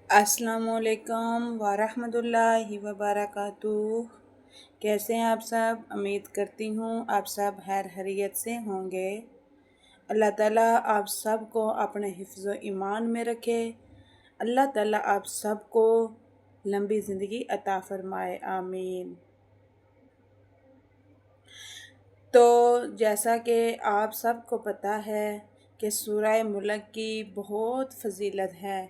السلام علیکم ورحمۃ اللہ وبرکاتہ۔ کیسے ہیں آپ سب؟ امید کرتی ہوں آپ سب خیر خیریت سے ہوں گے۔ اللہ تعالیٰ آپ سب کو اپنے حفظ و ایمان میں رکھے۔ اللہ تعالیٰ آپ سب کو لمبی زندگی عطا فرمائے، آمین۔ تو جیسا کہ آپ سب کو پتہ ہے کہ سورہ ملک کی بہت فضیلت ہے۔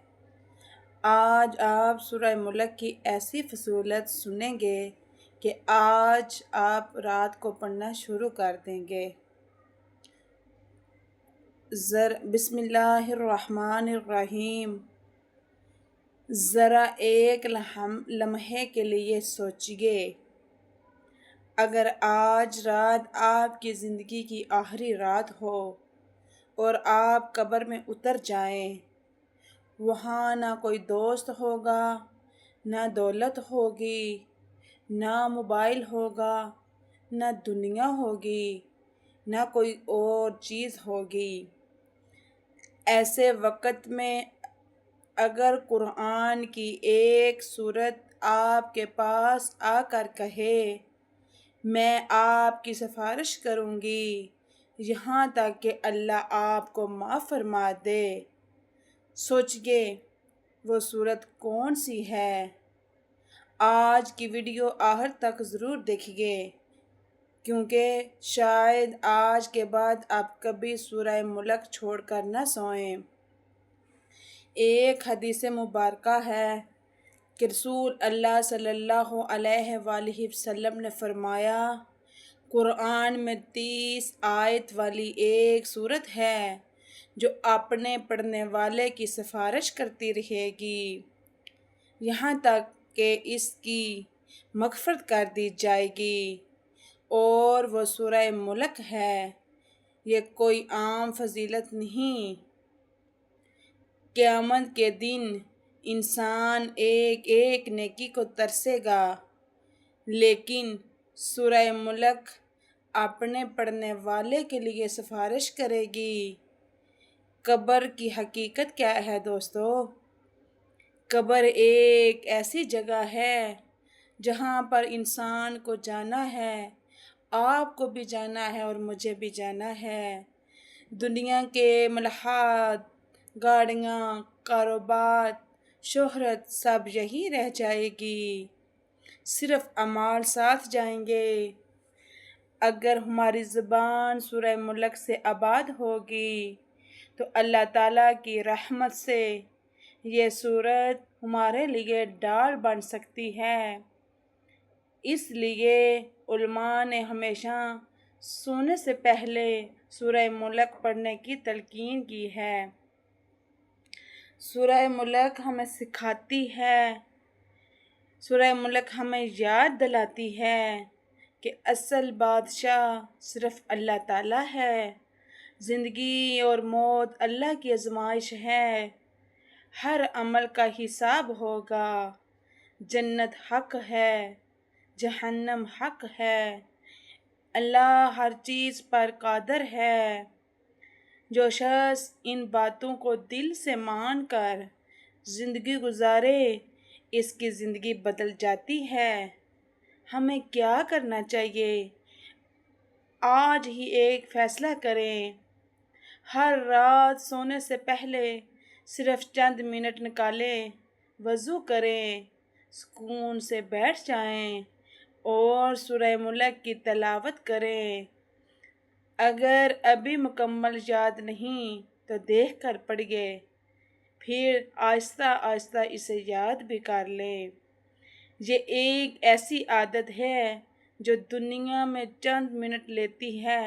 آج آپ سورہ ملک کی ایسی فضیلت سنیں گے کہ آج آپ رات کو پڑھنا شروع کر دیں گے۔ بسم اللہ الرحمن الرحیم۔ ذرا ایک لمحے کے لیے سوچئے، اگر آج رات آپ کی زندگی کی آخری رات ہو اور آپ قبر میں اتر جائیں، وہاں نہ کوئی دوست ہوگا، نہ دولت ہوگی، نہ موبائل ہوگا، نہ دنیا ہوگی، نہ کوئی اور چیز ہوگی۔ ایسے وقت میں اگر قرآن کی ایک سورت آپ کے پاس آ کر کہے، میں آپ کی سفارش کروں گی یہاں تک کہ اللہ آپ کو معاف فرما دے، سوچئے وہ سورت کون سی ہے؟ آج کی ویڈیو آخر تک ضرور دیکھیے، کیونکہ شاید آج کے بعد آپ کبھی سورہ ملک چھوڑ کر نہ سوئیں۔ ایک حدیث مبارکہ ہے کہ رسول اللہ صلی اللہ علیہ وآلہ وسلم نے فرمایا، قرآن میں 30 آیت والی ایک سورت ہے جو اپنے پڑھنے والے کی سفارش کرتی رہے گی یہاں تک کہ اس کی مغفرت کر دی جائے گی، اور وہ سورہ ملک ہے۔ یہ کوئی عام فضیلت نہیں۔ قیامت کے دن انسان ایک ایک نیکی کو ترسے گا، لیکن سورہ ملک اپنے پڑھنے والے کے لیے سفارش کرے گی۔ قبر کی حقیقت کیا ہے دوستو؟ قبر ایک ایسی جگہ ہے جہاں پر انسان کو جانا ہے، آپ کو بھی جانا ہے اور مجھے بھی جانا ہے۔ دنیا کے ملحات، گاڑیاں، کاروبار، شہرت سب یہی رہ جائے گی، صرف اعمال ساتھ جائیں گے۔ اگر ہماری زبان سورہ ملک سے آباد ہوگی تو اللہ تعالیٰ کی رحمت سے یہ سورت ہمارے لیے ڈال بن سکتی ہے۔ اس لیے علماء نے ہمیشہ سونے سے پہلے سورہ ملک پڑھنے کی تلقین کی ہے۔ سورہ ملک ہمیں سکھاتی ہے، سورہ ملک ہمیں یاد دلاتی ہے کہ اصل بادشاہ صرف اللہ تعالیٰ ہے۔ زندگی اور موت اللہ کی آزمائش ہے، ہر عمل کا حساب ہوگا۔ جنت حق ہے، جہنم حق ہے، اللہ ہر چیز پر قادر ہے۔ جو شخص ان باتوں کو دل سے مان کر زندگی گزارے، اس کی زندگی بدل جاتی ہے۔ ہمیں کیا کرنا چاہیے؟ آج ہی ایک فیصلہ کریں، ہر رات سونے سے پہلے صرف چند منٹ نکالیں، وضو کریں، سکون سے بیٹھ جائیں اور سورہ ملک کی تلاوت کریں۔ اگر ابھی مکمل یاد نہیں تو دیکھ کر پڑھیے، پھر آہستہ آہستہ اسے یاد بھی کر لیں۔ یہ ایک ایسی عادت ہے جو دنیا میں چند منٹ لیتی ہے،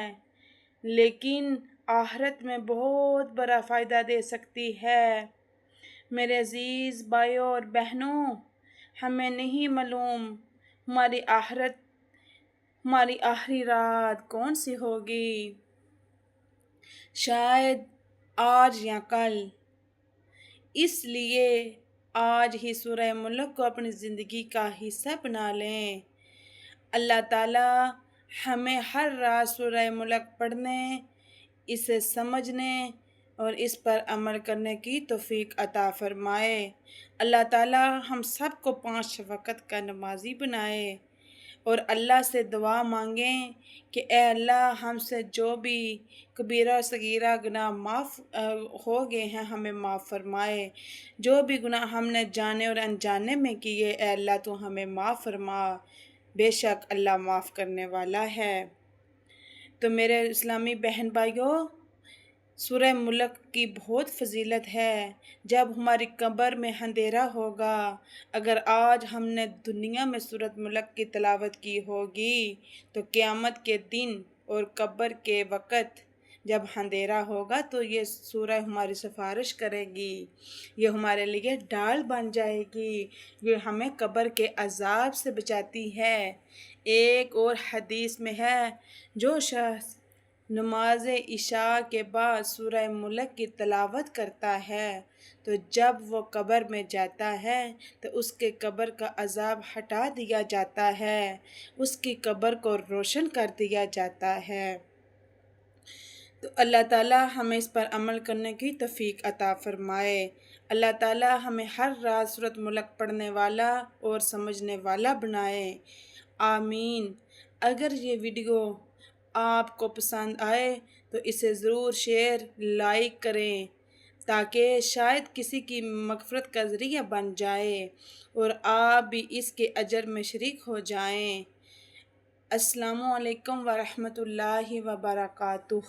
لیکن آخرت میں بہت بڑا فائدہ دے سکتی ہے۔ میرے عزیز بھائیوں اور بہنوں، ہمیں نہیں معلوم ہماری آخری رات کون سی ہوگی، شاید آج یا کل۔ اس لیے آج ہی سورہ ملک کو اپنی زندگی کا حصہ بنا لیں۔ اللہ تعالیٰ ہمیں ہر رات سورہ ملک پڑھنے، اسے سمجھنے اور اس پر عمل کرنے کی توفیق عطا فرمائے۔ اللہ تعالیٰ ہم سب کو 5 وقت کا نمازی بنائے، اور اللہ سے دعا مانگیں کہ اے اللہ ہم سے جو بھی کبیرہ صغیرہ گناہ معاف ہو گئے ہیں ہمیں معاف فرمائے، جو بھی گناہ ہم نے جانے اور انجانے میں کیے اے اللہ تو ہمیں معاف فرما، بے شک اللہ معاف کرنے والا ہے۔ تو میرے اسلامی بہن بھائیوں، سورہ ملک کی بہت فضیلت ہے۔ جب ہماری قبر میں اندھیرا ہوگا، اگر آج ہم نے دنیا میں سورہ ملک کی تلاوت کی ہوگی تو قیامت کے دن اور قبر کے وقت جب اندھیرا ہوگا تو یہ سورہ ہماری سفارش کرے گی، یہ ہمارے لیے ڈال بن جائے گی، یہ ہمیں قبر کے عذاب سے بچاتی ہے۔ ایک اور حدیث میں ہے، جو شخص نماز عشاء کے بعد سورہ ملک کی تلاوت کرتا ہے تو جب وہ قبر میں جاتا ہے تو اس کے قبر کا عذاب ہٹا دیا جاتا ہے، اس کی قبر کو روشن کر دیا جاتا ہے۔ تو اللہ تعالیٰ ہمیں اس پر عمل کرنے کی توفیق عطا فرمائے۔ اللہ تعالیٰ ہمیں ہر رات سورۃ ملک پڑھنے والا اور سمجھنے والا بنائے، آمین۔ اگر یہ ویڈیو آپ کو پسند آئے تو اسے ضرور شیئر لائک کریں تاکہ شاید کسی کی مغفرت کا ذریعہ بن جائے اور آپ بھی اس کے اجر میں شریک ہو جائیں۔ السلام علیکم ورحمۃ اللہ وبرکاتہ۔